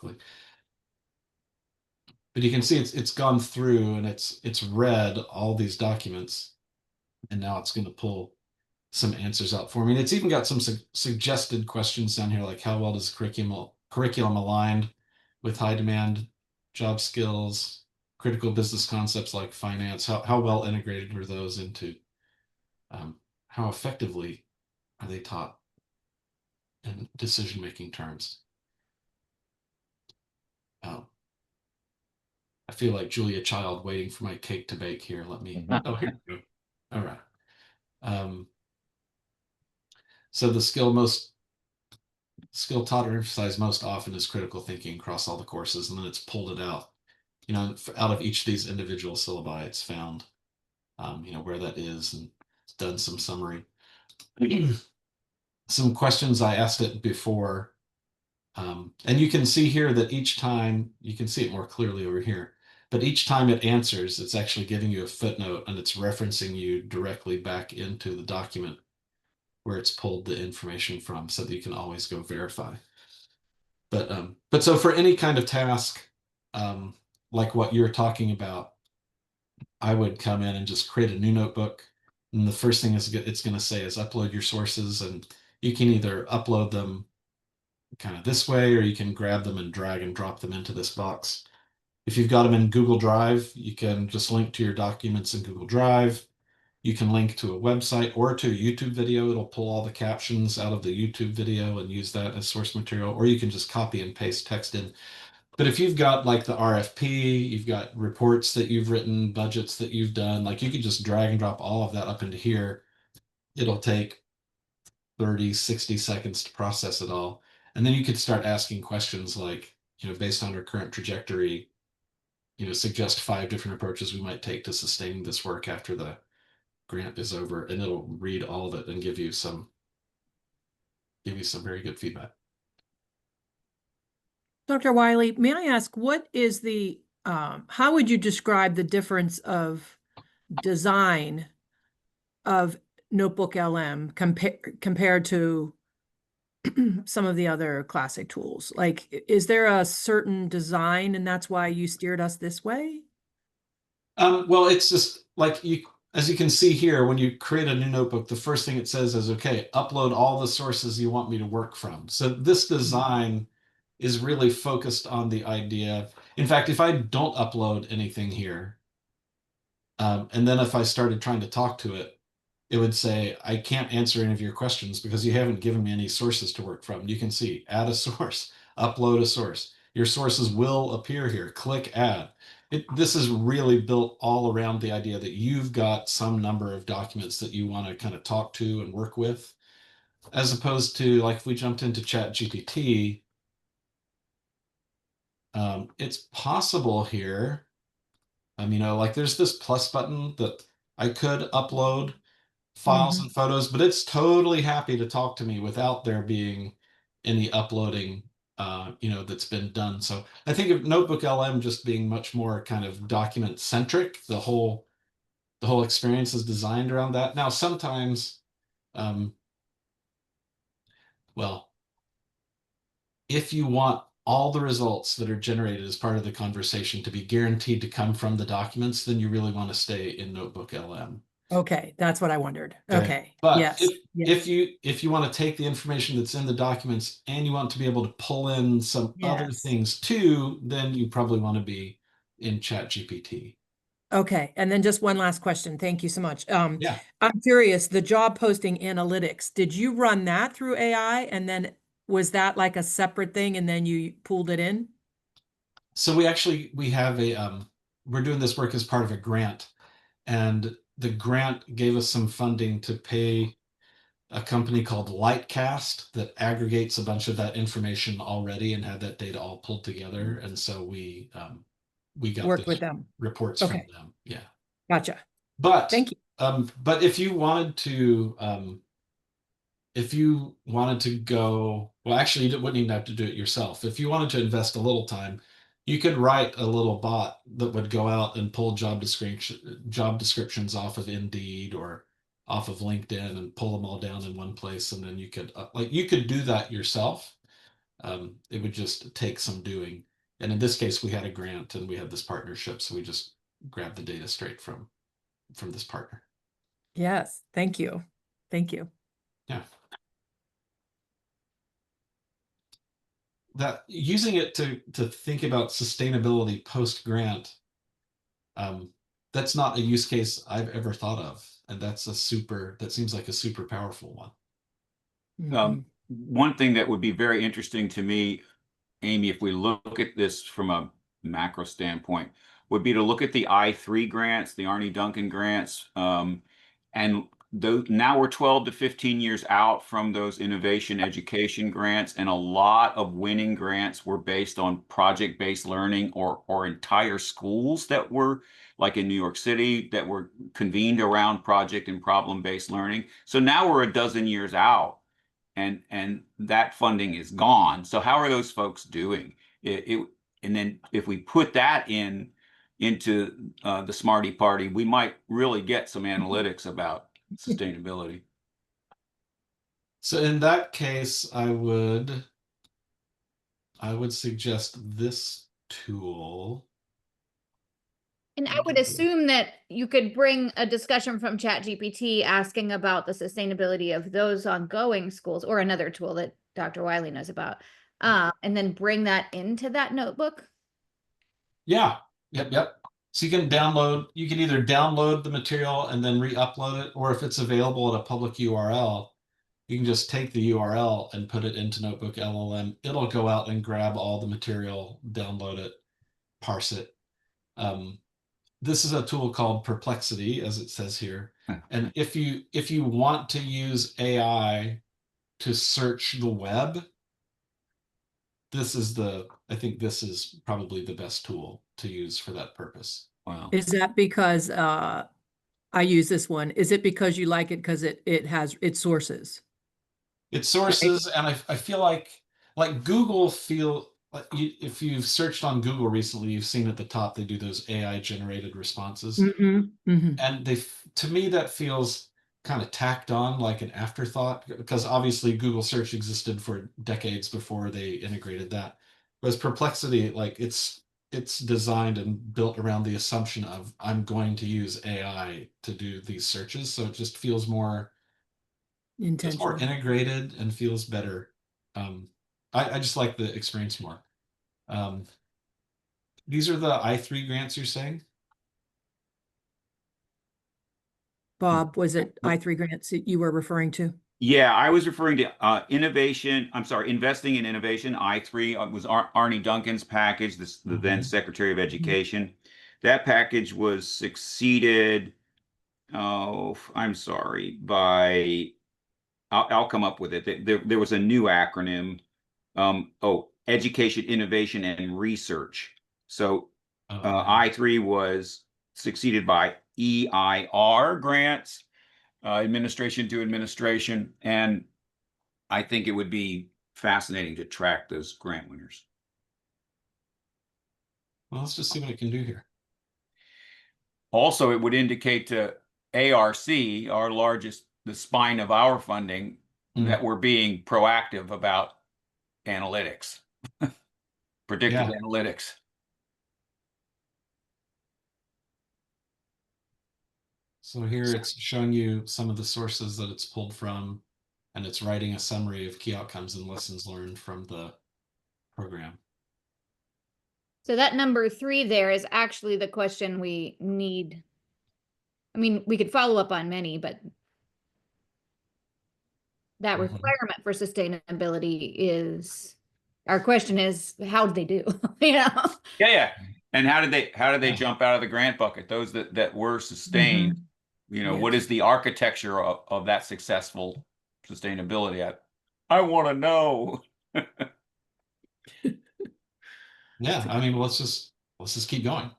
quickly. But you can see it's gone through and it's read all these documents, and now it's going to pull some answers out for me. And it's even got some suggested questions down here, like how well does curriculum aligned with high demand job skills, critical business concepts like finance, how well integrated are those into how effectively are they taught in decision-making terms? Oh, I feel like Julia Child waiting for my cake to bake here. Let me, oh, here we go. All right. So the skill taught or emphasized most often is critical thinking across all the courses, and then it's pulled it out, out of each of these individual syllabi. It's found, where that is, and it's done some summary. Some questions I asked it before, and you can see here that each time, you can see it more clearly over here, but each time it answers, it's actually giving you a footnote, and it's referencing you directly back into the document where it's pulled the information from, so that you can always go verify. But so for any kind of task, like what you're talking about, I would come in and just create a new notebook. And the first thing it's going to say is upload your sources, and you can either upload them kind of this way, or you can grab them and drag and drop them into this box. If you've got them in Google Drive, you can just link to your documents in Google Drive. You can link to a website or to a YouTube video. It'll pull all the captions out of the YouTube video and use that as source material, or you can just copy and paste text in. But if you've got like the RFP, you've got reports that you've written, budgets that you've done, like you could just drag and drop all of that up into here. It'll take 30, 60 seconds to process it all. And then you could start asking questions like, based on our current trajectory, suggest 5 different approaches we might take to sustain this work after the grant is over, and it'll read all of it and give you some very good feedback. Dr. Wiley, may I ask, what is how would you describe the difference of design of Notebook LM compared to some of the other classic tools? Like, is there a certain design and that's why you steered us this way? Well, it's just like as you can see here, when you create a new notebook, the first thing it says is, okay, upload all the sources you want me to work from. So this design is really focused on the idea. In fact, if I don't upload anything here, and then if I started trying to talk to it, it would say, I can't answer any of your questions because you haven't given me any sources to work from. You can see, add a source, upload a source. Your sources will appear here. Click add. This is really built all around the idea that you've got some number of documents that you want to kind of talk to and work with, as opposed to like if we jumped into ChatGPT, it's possible here. Like there's this plus button that I could upload files and photos, but it's totally happy to talk to me without there being any uploading, that's been done. So I think of Notebook LM just being much more kind of document centric. The whole experience is designed around that. Now, sometimes, well, if you want all the results that are generated as part of the conversation to be guaranteed to come from the documents, then you really want to stay in Notebook LM. Okay, that's what I wondered. Okay. But yes. if you want to take the information that's in the documents and you want to be able to pull in some other things too, then you probably want to be in ChatGPT. Okay, and then just one last question. Thank you so much. Yeah. I'm curious, the job posting analytics, did you run that through AI, and then was that like a separate thing and then you pulled it in? So we have we're doing this work as part of a grant, and the grant gave us some funding to pay a company called Lightcast that aggregates a bunch of that information already and had that data all pulled together. And so we got Work with them. reports from them. Yeah. Gotcha. But thank you. But if you wanted to go, well, actually, you wouldn't even have to do it yourself. If you wanted to invest a little time, you could write a little bot that would go out and pull job descriptions off of Indeed or off of LinkedIn and pull them all down in one place, and then you could do that yourself. It would just take some doing. And in this case, we had a grant and we had this partnership, so we just grabbed the data straight from this partner. Yes, thank you. Thank you. Yeah. That using it to think about sustainability post grant, um, that's not a use case I've ever thought of, and that seems like a super powerful one. Mhm. One thing that would be very interesting to me, Amy, if we look at this from a macro standpoint, would be to look at the I3 grants, the Arnie Duncan grants, and now we're 12 to 15 years out from those innovation education grants, and a lot of winning grants were based on project-based learning or entire schools that were, like in New York City, that were convened around project and problem-based learning. So now we're a dozen years out, and that funding is gone. So how are those folks doing? And then if we put that into the Smarty Party, we might really get some analytics about sustainability. So in that case, I would suggest this tool. And I would assume that you could bring a discussion from ChatGPT asking about the sustainability of those ongoing schools, or another tool that Dr. Wiley knows about, and then bring that into that notebook. Yeah. Yep. So you can either download the material and then re-upload it, or if it's available at a public URL, you can just take the URL and put it into Notebook LLM. It'll go out and grab all the material, download it, parse it. This is a tool called Perplexity, as it says here. And if you want to use AI to search the web, I think this is probably the best tool to use for that purpose. Wow. Is that because I use this one? Is it because you like it because it has its sources? Its sources, and I feel like Google if you've searched on Google recently, you've seen at the top they do those AI generated responses. And to me, that feels kind of tacked on, like an afterthought, because obviously Google search existed for decades before they integrated that. Whereas Perplexity, like it's designed and built around the assumption of I'm going to use AI to do these searches. So it just feels more Intentional. integrated and feels better. I just like the experience more. These are the I3 grants you're saying? Bob, was it I3 grants that you were referring to? Yeah, I was referring to investing in innovation. I3 was Arnie Duncan's package, the then Secretary of Education. That package was succeeded, I'm sorry, I'll come up with it. There was a new acronym, Education, Innovation, and Research. So I3 was succeeded by EIR grants, administration to administration, and I think it would be fascinating to track those grant winners. Well, let's just see what it can do here. Also, it would indicate to ARC, the spine of our funding, that we're being proactive about analytics, predictive analytics. So here it's showing you some of the sources that it's pulled from, and it's writing a summary of key outcomes and lessons learned from the program. So that number 3 there is actually the question we need. I mean, we could follow up on many, but that requirement for sustainability is, our question is, how did they do? Yeah. And how did they jump out of the grant bucket? Those that were sustained, what is the architecture of that successful sustainability? I want to know. Yeah, I mean, let's just keep going.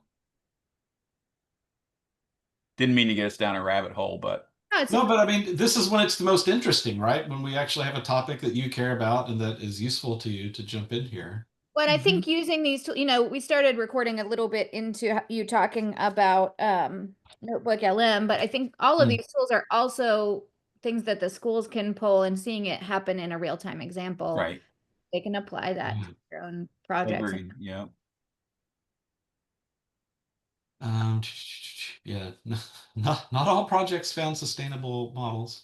Didn't mean to get us down a rabbit hole, but no, but I mean, this is when it's the most interesting, right? When we actually have a topic that you care about and that is useful to you to jump in here. But I think using these tools, we started recording a little bit into you talking about Notebook LM, but I think all of these tools are also things that the schools can pull, and seeing it happen in a real-time example right they can apply that to their own projects. Agreed. Yeah. Yeah, not all projects found sustainable models,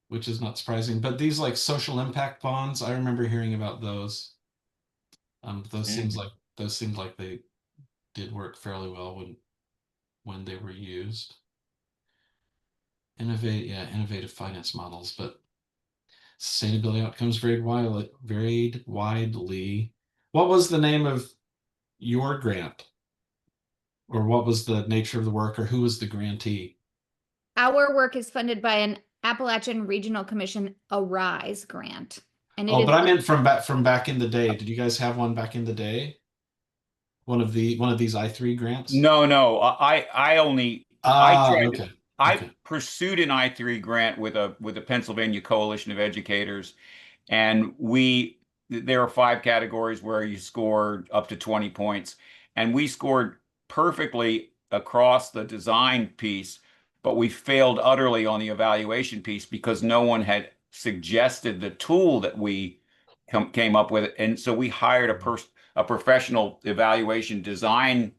which is not surprising. But these like social impact bonds, I remember hearing about those. Those seemed like they did work fairly well when they were used. Innovative finance models, but sustainability outcomes varied widely. What was the name of your grant? Or what was the nature of the work, or who was the grantee? Our work is funded by an Appalachian Regional Commission ARISE grant. And Oh, but I meant from back in the day. Did you guys have one back in the day? One of these I3 grants? No. I only Okay. I pursued an I3 grant with a Pennsylvania Coalition of Educators, and there are 5 categories where you scored up to 20 points, and we scored perfectly across the design piece, but we failed utterly on the evaluation piece because no one had suggested the tool that we came up with, and so we hired a professional evaluation design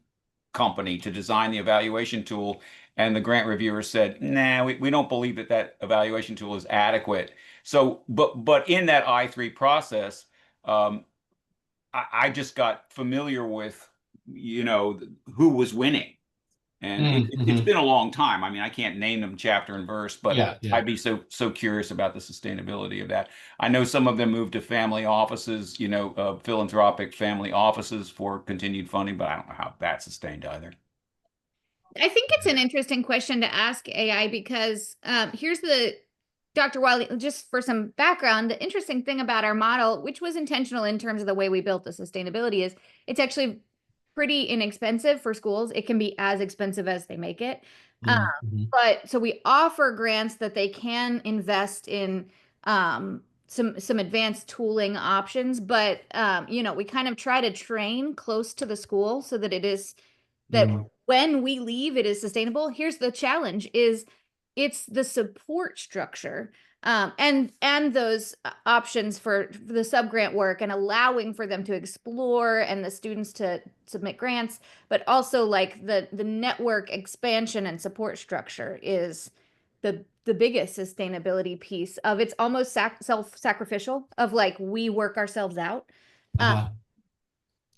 company to design the evaluation tool. And the grant reviewer said, nah, we don't believe that evaluation tool is adequate. So, but in that I3 process, I just got familiar with, who was winning. And it's been a long time. I mean, I can't name them chapter and verse, but yeah. I'd be so curious about the sustainability of that. I know some of them moved to family offices, philanthropic family offices for continued funding, but I don't know how that's sustained either. I think it's an interesting question to ask AI because here's Dr. Wiley, just for some background, the interesting thing about our model, which was intentional in terms of the way we built the sustainability, is it's actually pretty inexpensive for schools. It can be as expensive as they make it. But so we offer grants that they can invest in some advanced tooling options, but we kind of try to train close to the school so that it is that when we leave, it is sustainable. Here's the challenge is it's the support structure and those options for the sub-grant work and allowing for them to explore and the students to submit grants, but also like the network expansion and support structure is the biggest sustainability piece of it's almost self-sacrificial of like we work ourselves out.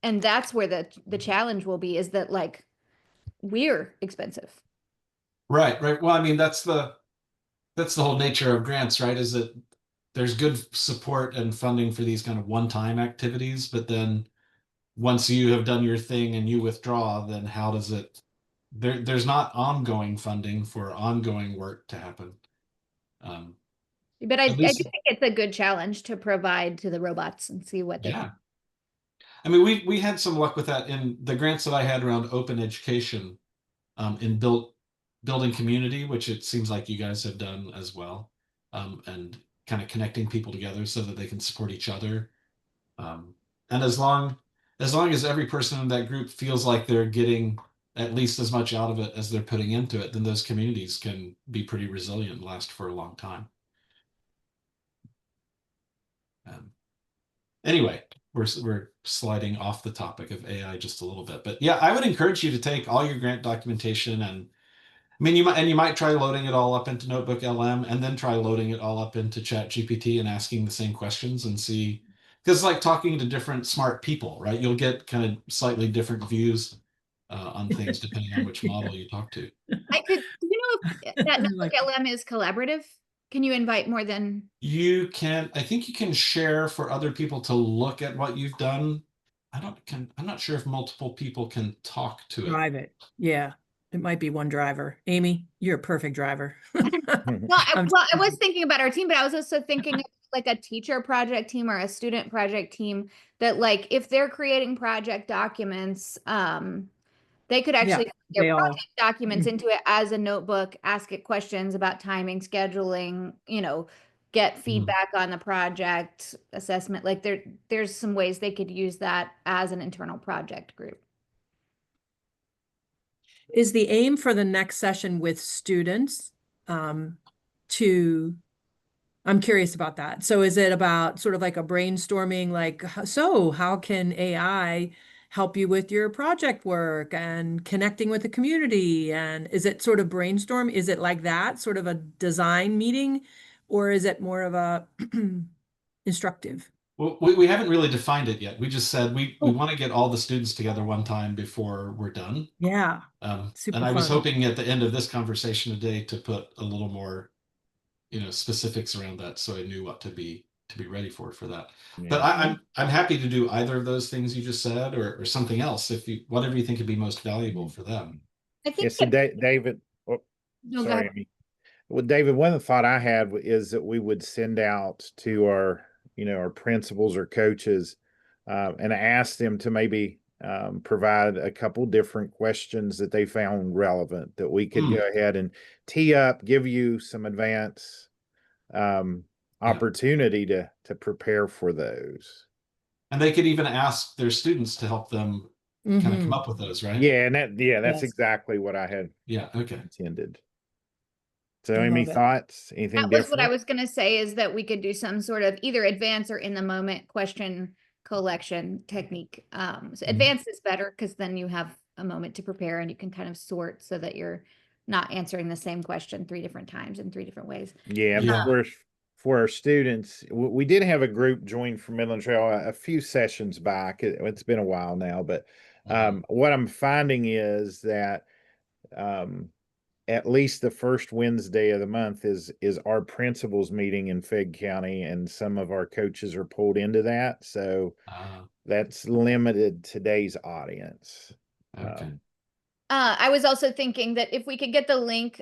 And that's where the challenge will be is that like we're expensive. Right. Well, I mean, that's the whole nature of grants, right? Is that there's good support and funding for these kind of one-time activities, but then once you have done your thing and you withdraw, then how does it there's not ongoing funding for ongoing work to happen. But I do think it's a good challenge to provide to the robots and see what they can. I mean, we had some luck with that in the grants that I had around open education, in building community, which it seems like you guys have done as well, and kind of connecting people together so that they can support each other. And as long as every person in that group feels like they're getting at least as much out of it as they're putting into it, then those communities can be pretty resilient and last for a long time. Anyway, we're sliding off the topic of AI just a little bit, but yeah, I would encourage you to take all your grant documentation and I mean, you might try loading it all up into Notebook LM and then try loading it all up into ChatGPT and asking the same questions and see, because it's like talking to different smart people, right? You'll get kind of slightly different views on things depending on which model you talk to. Do you know if that Notebook LM is collaborative? Can you invite more than? You can, I think you can share for other people to look at what you've done. I'm not sure if multiple people can talk to it. Drive it. Yeah. It might be one driver. Amy, you're a perfect driver. I was thinking about our team, but I was also thinking of like a teacher project team or a student project team that like if they're creating project documents, they could actually put their project documents into it as a notebook, ask it questions about timing, scheduling, get feedback on the project assessment. Like there's some ways they could use that as an internal project group. Is the aim for the next session with students to I'm curious about that. So is it about sort of like a brainstorming, like, so how can AI help you with your project work and connecting with the community? And is it sort of brainstorm? Is it like that, sort of a design meeting? Or is it more of a instructive? Well, we haven't really defined it yet. We just said we Oh, want to get all the students together one time before we're done. yeah, And super I was fun. hoping at the end of this conversation today to put a little more, specifics around that, so I knew what to be ready for that. But Yeah. I'm happy to do either of those things you just said, or something else, if you whatever you think would be most valuable for them. I Yeah, think so that, David, oh, no, go sorry, ahead. Amy. Well, David, one thought I had is that we would send out to our, our principals or coaches, and ask them to maybe provide a couple different questions that they found relevant that we could Hmm. go ahead and tee up, give you some advance um, Yeah. opportunity to prepare for those. And they could even ask their students to help them kind of come Mhm. up with those, right? Yeah, and that's Yes. exactly what I had Yeah. Okay. intended. So, I any love it. thoughts? Anything That was what I different? was gonna say, is that we could do some sort of either advance or in the moment question collection technique. So Mhm. advanced is better because then you have a moment to prepare and you can kind of sort so that you're not answering the same question 3 different times in 3 different ways. Yeah, Yeah. for our students, we did have a group join from Midland Trail a few sessions back. It's been a while now, but Mhm. what I'm finding is that um, at least the first Wednesday of the month is our principals meeting in Fayette County, and some of our coaches are pulled into that, so Ah, that's limited today's audience. okay. I was also thinking that if we could get the link,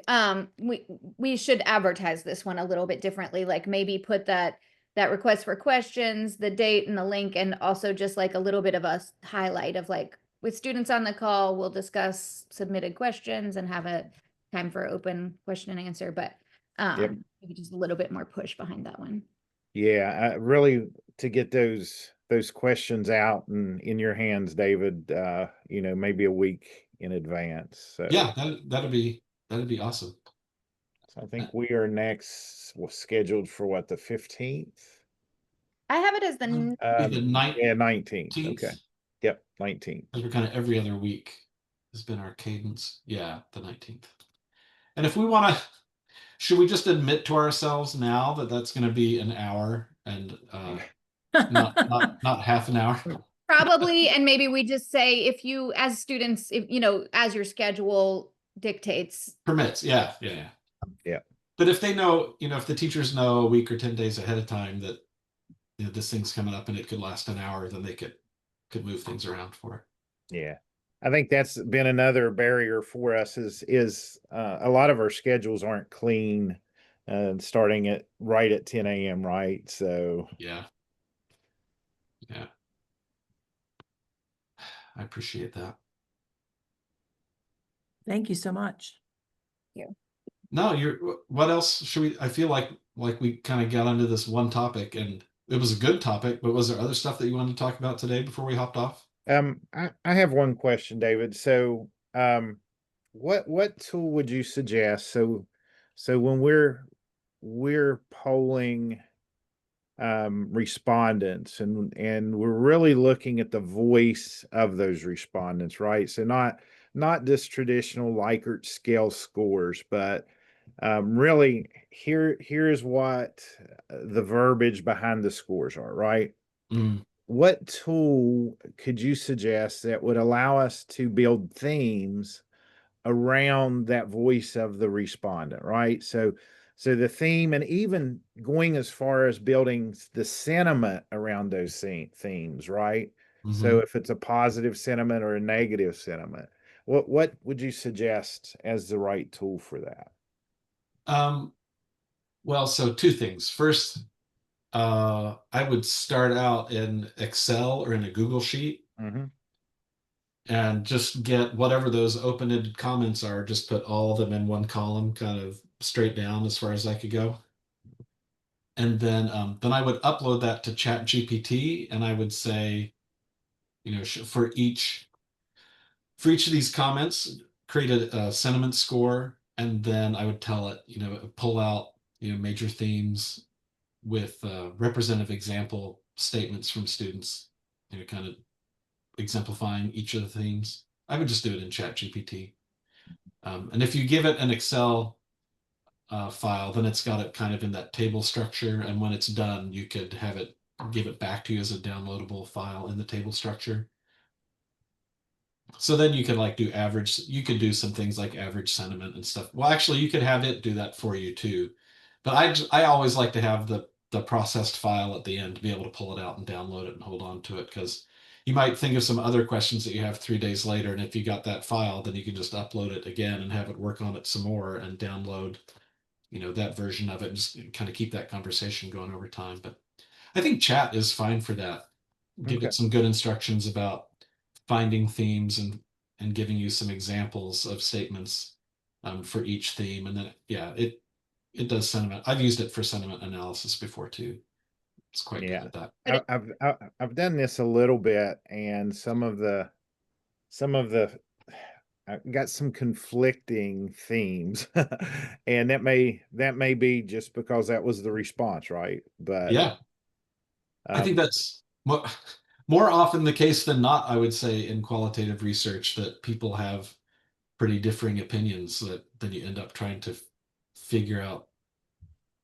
we should advertise this one a little bit differently, like maybe put that request for questions, the date and the link, and also just like a little bit of a highlight of like, with students on the call, we'll discuss submitted questions and have a time for open question and answer, but Yep. maybe just a little bit more push behind that one. Yeah, really to get those questions out and in your hands, David, maybe a week in advance. So, Yeah, that'd be awesome. so I think we are next scheduled for what, the 15th? I have it as the Be the Yeah, 19th. 19th. Okay. Yep, 19th. We're kind of every other week has been our cadence. Yeah, the 19th. And if we want to, should we just admit to ourselves now that that's going to be an hour and not half an hour? Probably, and maybe we just say, if you, as students, if as your schedule dictates. Permits. Yeah, yeah, yeah. Yeah. But if they know, if the teachers know a week or 10 days ahead of time that this thing's coming up and it could last an hour, then they could move things around for it. Yeah. I think that's been another barrier for us is a lot of our schedules aren't clean, starting at right at 10 a.m. Right. So Yeah. Yeah. I appreciate that. Thank you so much. No, what else should we, I feel like we kind of got onto this one topic and it was a good topic, but was there other stuff that you wanted to talk about today before we hopped off? I have one question, David. So what tool would you suggest? So when we're polling respondents, and we're really looking at the voice of those respondents, right? So not just traditional Likert scale scores, but really here's what the verbiage behind the scores are, right? Mm, What tool could you suggest that would allow us to build themes around that voice of the respondent, right? So the theme, and even going as far as building the sentiment around those themes, right? So mhm. if it's a positive sentiment or a negative sentiment, what would you suggest as the right tool for that? Well, so two things. First, I would start out in Excel or in a Google sheet Mm-hmm. and just get whatever those open-ended comments are, just put all of them in one column, kind of straight down as far as I could go. And then I would upload that to Chat GPT, and I would say, for each of these comments, create a sentiment score, and then I would tell it, pull out, major themes, with representative example statements from students, kind of exemplifying each of the themes. I would just do it in ChatGPT. And if you give it an Excel file, then it's got it kind of in that table structure. And when it's done, you could have it give it back to you as a downloadable file in the table structure. So then you could like do average, you could do some things like average sentiment and stuff. Well, actually, you could have it do that for you too. But I always like to have the processed file at the end to be able to pull it out and download it and hold on to it, because you might think of some other questions that you have 3 days later. And if you got that file, then you can just upload it again and have it work on it some more and download, that version of it and just kind of keep that conversation going over time. But I think chat is fine for that. Give Okay. it some good instructions about finding themes and giving you some examples of statements for each theme. And then, yeah, it does sentiment. I've used it for sentiment analysis before too. It's quite good Yeah. at that. But I've done this a little bit, and some of the I got some conflicting themes, and that may be just because that was the response, right? But Yeah, I think um, that's more often the case than not, I would say, in qualitative research, that people have pretty differing opinions that then you end up trying to figure out,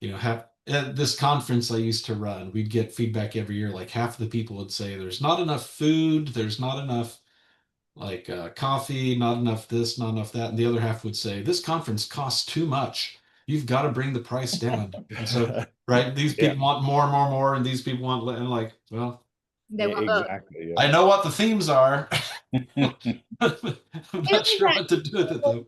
have at this conference I used to run, we'd get feedback every year. Like half of the people would say there's not enough food, there's not enough like coffee, not enough this, not enough that. And the other half would say this conference costs too much. You've got to bring the price down. And so, right, these yeah, people want more, more, more, and these people want, and like, well, they yeah, will vote. exactly. Yeah. I know what the themes are. I'm not Failing sure that, what to do with it though.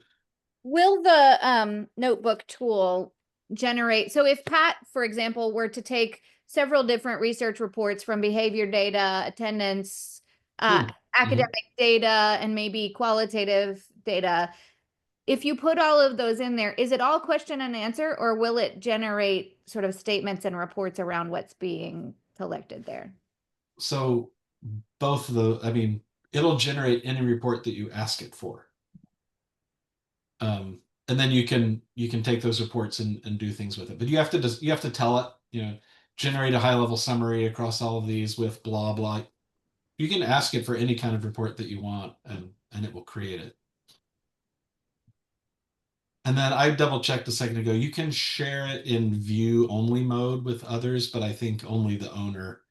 will the notebook tool generate, so if Pat, for example, were to take several different research reports from behavior data, attendance, Mhm. academic data, and maybe qualitative data, if you put all of those in there, is it all question and answer, or will it generate sort of statements and reports around what's being collected there? So both of the, I mean, it'll generate any report that you ask it for. And then you can take those reports and do things with it. But you have to tell it, generate a high level summary across all of these with blah blah. You can ask it for any kind of report that you want, and it will create it. And then I double checked a second ago. You can share it in view only mode with others, but I think only the owner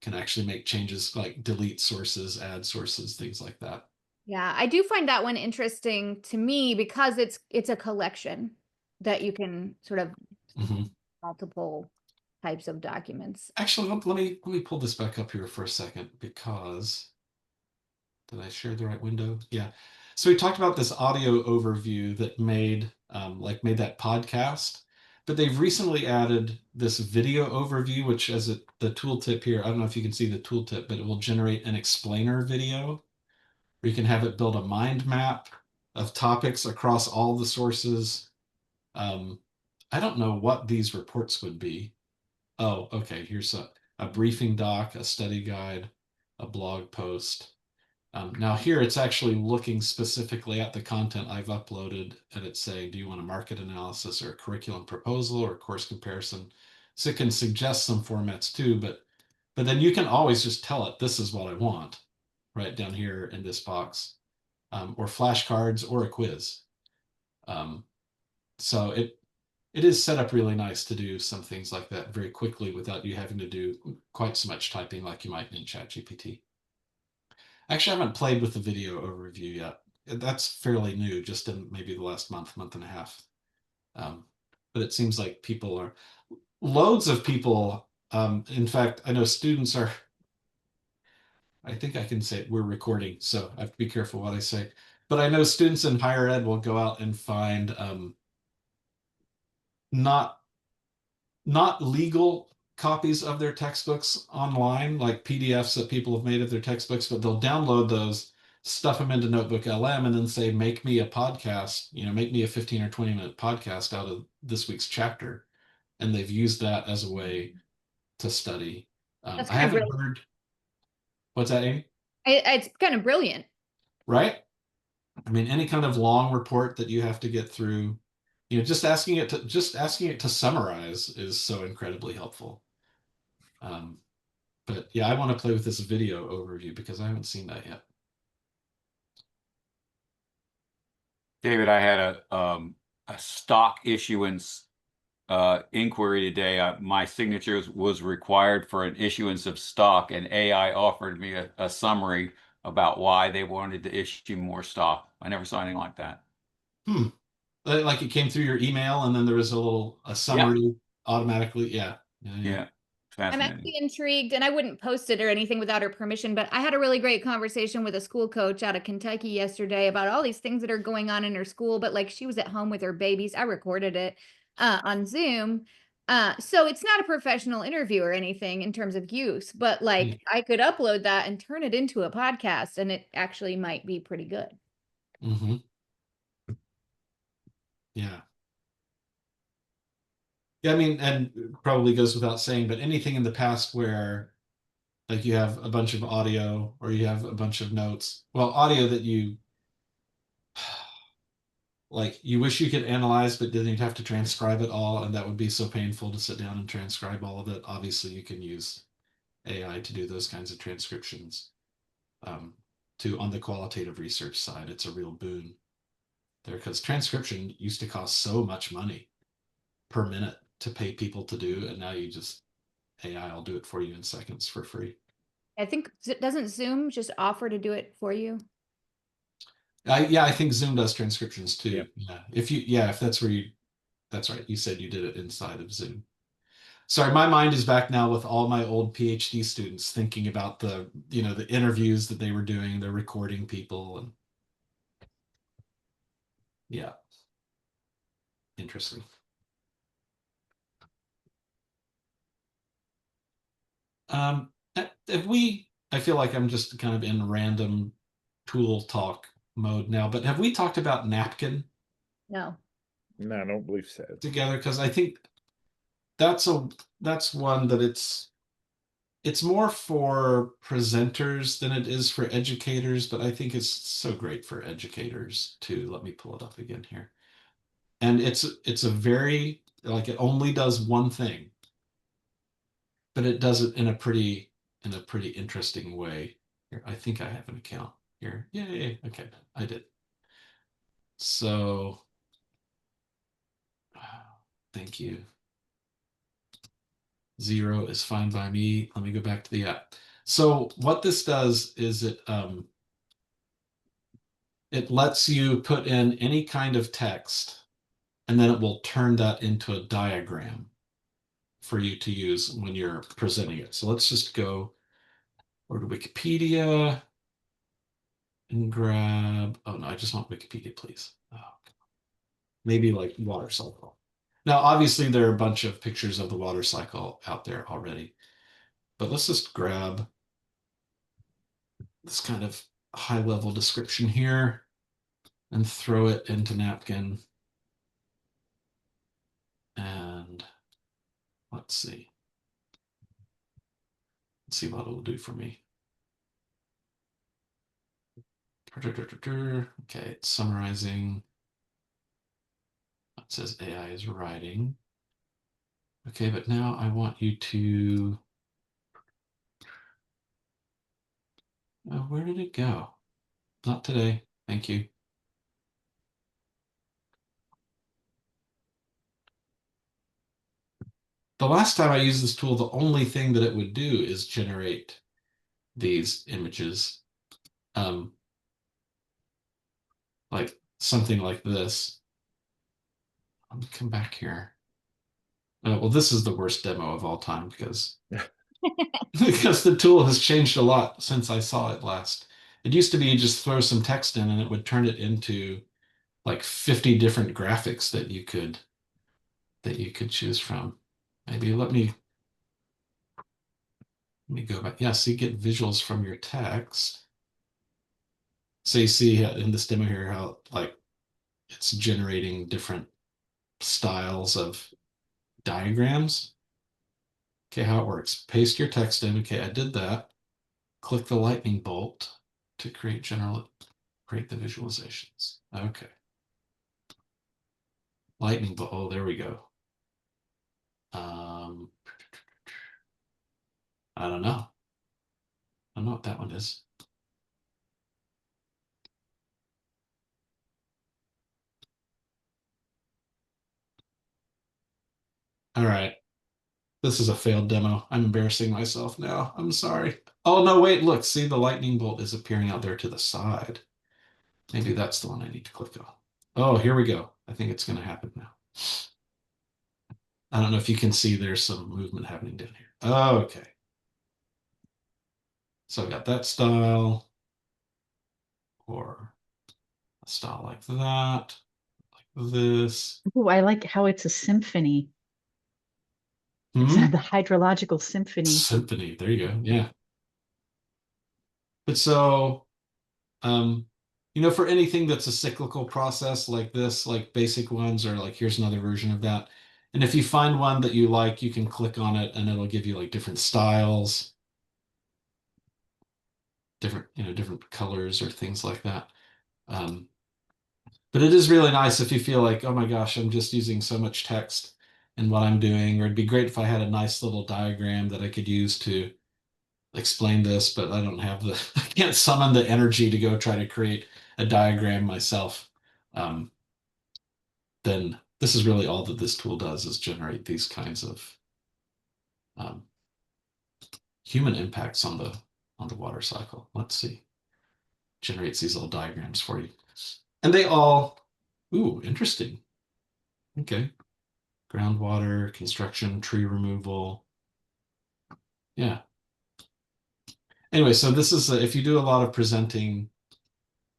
can actually make changes like delete sources, add sources, things like that. Yeah, I do find that one interesting to me because it's a collection that you can sort of Mhm. multiple types of documents. Actually, let me pull this back up here for a second, because did I share the right window? Yeah. So we talked about this audio overview that made that podcast, but they've recently added this video overview, which as the tooltip here, I don't know if you can see the tooltip, but it will generate an explainer video where you can have it build a mind map of topics across all the sources. I don't know what these reports would be. Oh, okay. Here's a briefing doc, a study guide, a blog post. Now here it's actually looking specifically at the content I've uploaded, and it's saying, do you want a market analysis or a curriculum proposal or a course comparison? So it can suggest some formats too, but then you can always just tell it, this is what I want, right down here in this box, or flashcards or a quiz. So it is set up really nice to do some things like that very quickly without you having to do quite so much typing like you might in ChatGPT. Actually, I haven't played with the video overview yet. That's fairly new, just in maybe the last month and a half. But it seems like loads of people. In fact, I know students are, I think I can say we're recording, so I have to be careful what I say. But I know students in higher ed will go out and find not legal copies of their textbooks online, like PDFs that people have made of their textbooks, but they'll download those, stuff them into Notebook LM, and then say, make me a podcast, make me a 15 or 20-minute podcast out of this week's chapter. And they've used that as a way to study. That's I kind of haven't brilliant. heard, what's that, Amy? It's kind of brilliant. Right? I mean, any kind of long report that you have to get through, just asking it to summarize is so incredibly helpful. But yeah, I want to play with this video overview because I haven't seen that yet. David, I had a stock issuance inquiry today. My signature was required for an issuance of stock, and AI offered me a summary about why they wanted to issue more stock. I never saw anything like that. Hmm. Like it came through your email and then there was a Yeah, summary automatically. Yeah. Yeah. Yeah. yeah, I'm fascinating. actually intrigued, and I wouldn't post it or anything without her permission, but I had a really great conversation with a school coach out of Kentucky yesterday about all these things that are going on in her school, but like she was at home with her babies. I recorded it on Zoom. So it's not a professional interview or anything in terms of use, but like I could upload that and turn it into a podcast, and it actually might be pretty good. Mm-hmm. Yeah. Yeah, I mean, and probably goes without saying, but anything in the past where like you have a bunch of audio or you have a bunch of notes, well, audio that you like you wish you could analyze, but then you'd have to transcribe it all, and that would be so painful to sit down and transcribe all of it. Obviously, you can use AI to do those kinds of transcriptions. On the qualitative research side, it's a real boon there because transcription used to cost so much money per minute to pay people to do, and now you just AI will do it for you in seconds for free. I think, doesn't Zoom just offer to do it for you? Yeah, I think Zoom does transcriptions too. Yep. Yeah, if that's where that's right. You said you did it inside of Zoom. Sorry, my mind is back now with all my old PhD students thinking about the interviews that they were doing, they're recording people and yeah, interesting. I feel like I'm just kind of in random tool talk mode now, but have we talked about napkin No. No, I don't believe so. together? Because I think that's one that it's more for presenters than it is for educators, but I think it's so great for educators too. Let me pull it up again here. And it's a very like it only does one thing, but it does it in a pretty interesting way. Here, I think I have an account here. Yay. Okay, I did. So thank you. 0 is fine by me. Let me go back to the app. So what this does is it lets you put in any kind of text, and then it will turn that into a diagram for you to use when you're presenting it. So let's just go over to Wikipedia and grab, oh no, I just want Wikipedia, please. Oh, maybe like water cycle. Now, obviously, there are a bunch of pictures of the water cycle out there already, but let's just grab this kind of high level description here and throw it into Napkin. And let's see. Let's see what it'll do for me. Okay, it's summarizing. It says AI is writing. Okay, but now I want you to. Where did it go? Not today. Thank you. The last time I used this tool, the only thing that it would do is generate these images. Like something like this. Let me come back here. Well, this is the worst demo of all time because because the tool has changed a lot since I saw it last. It used to be you just throw some text in and it would turn it into like 50 different graphics that you could choose from. Maybe let me go back. Yeah, so you get visuals from your text. So you see in this demo here how like it's generating different styles of diagrams. Okay, how it works. Paste your text in. Okay, I did that. Click the lightning bolt to create the visualizations. Okay. Lightning bolt. Oh, there we go. I don't know. I don't know what that one is. All right. This is a failed demo. I'm embarrassing myself now. I'm sorry. Oh, no, wait, look. See, the lightning bolt is appearing out there to the side. Maybe that's the one I need to click on. Oh, here we go. I think it's going to happen now. I don't know if you can see there's some movement happening down here. Oh, okay. So I've got that style, or a style like that, like this. Oh, I like how it's a symphony. It's Hmm? the hydrological symphony. Symphony. There you go. Yeah. But so, for anything that's a cyclical process like this, like basic ones, or like here's another version of that. And if you find one that you like, you can click on it and it'll give you like different styles, different colors or things like that. But it is really nice if you feel like, oh my gosh, I'm just using so much text in what I'm doing, or it'd be great if I had a nice little diagram that I could use to explain this, but I don't have I can't summon the energy to go try to create a diagram myself. Then this is really all that this tool does, is generate these kinds of human impacts on the water cycle. Let's see. Generates these little diagrams for you. And they all, ooh, interesting. Okay. Groundwater, construction, tree removal. Yeah. Anyway, so this is, if you do a lot of presenting,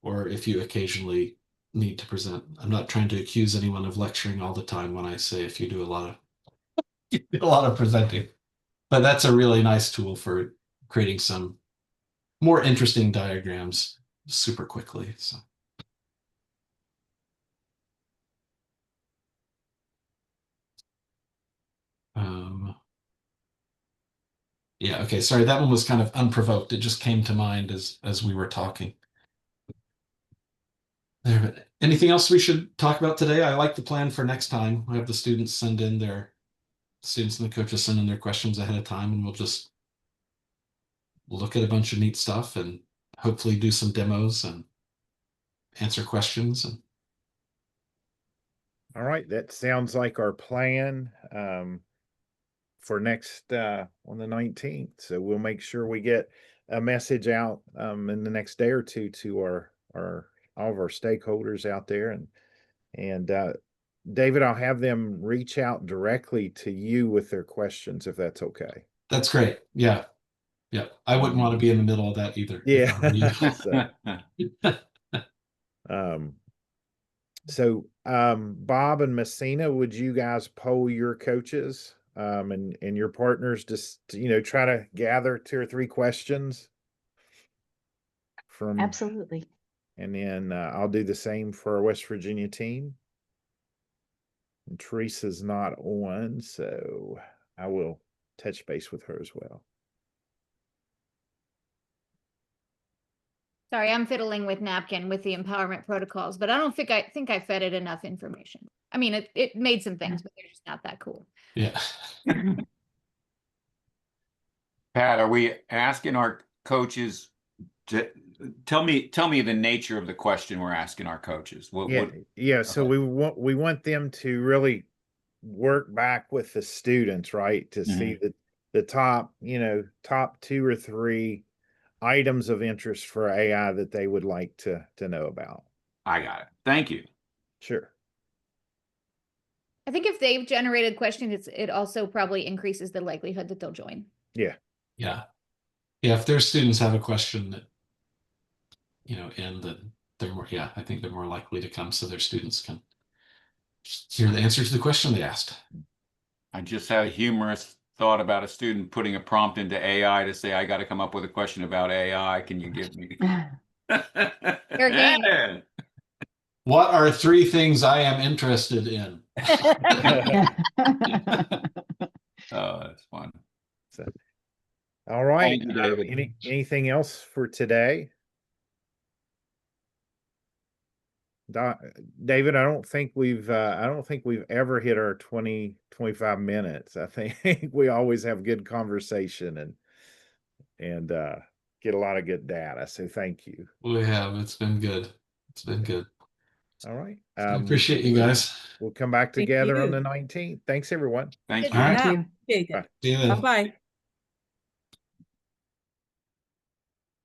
or if you occasionally need to present, I'm not trying to accuse anyone of lecturing all the time when I say if you do a lot of presenting, but that's a really nice tool for creating some more interesting diagrams super quickly. So. Yeah, okay, sorry, that one was kind of unprovoked. It just came to mind as we were talking. There, but anything else we should talk about today? I like the plan for next time. We have the students and the coaches send in their questions ahead of time, and we'll just look at a bunch of neat stuff and hopefully do some demos and answer questions. And All right, that sounds like our plan for next on the 19th. So we'll make sure we get a message out in the next day or two to all of our stakeholders out there, and David, I'll have them reach out directly to you with their questions if that's okay. that's great. Yeah. Yeah. I wouldn't want to be in the middle of that either. Yeah. So, Bob and Messina, would you guys poll your coaches and your partners just try to gather 2 or 3 questions from Absolutely. And then I'll do the same for our West Virginia team. And Teresa's not on, so I will touch base with her as well. Sorry, I'm fiddling with Napkin with the empowerment protocols, but I don't think I fed it enough information. I mean, it made some things, but they're just not that cool. Yeah. Pat, are we asking our coaches to tell me the nature of the question we're asking our coaches? Yeah. So we want them to really work back with the students, right? To see the top 2 or 3 items of interest for AI that they would like to know about. I got it. Thank you. Sure. I think if they've generated questions, it also probably increases the likelihood that they'll join. Yeah. Yeah. Yeah. If their students have a question that, and that I think they're more likely to come so their students can hear the answer to the question they asked. I just had a humorous thought about a student putting a prompt into AI to say, I got to come up with a question about AI. Can you give me? Your game. What are 3 things I am interested in? Oh, that's fun. So, all right. Thank you, David. Anything else for today? David, I don't think we've ever hit our 25 minutes. I think we always have good conversation and get a lot of good data. So thank you. We have. It's been good. It's been good. All right. I appreciate you guys. We'll come back Thank together on you. the 19th. Thanks, everyone. Thank Good you. All right. job. Appreciate it. Bye. See you then. Bye-bye.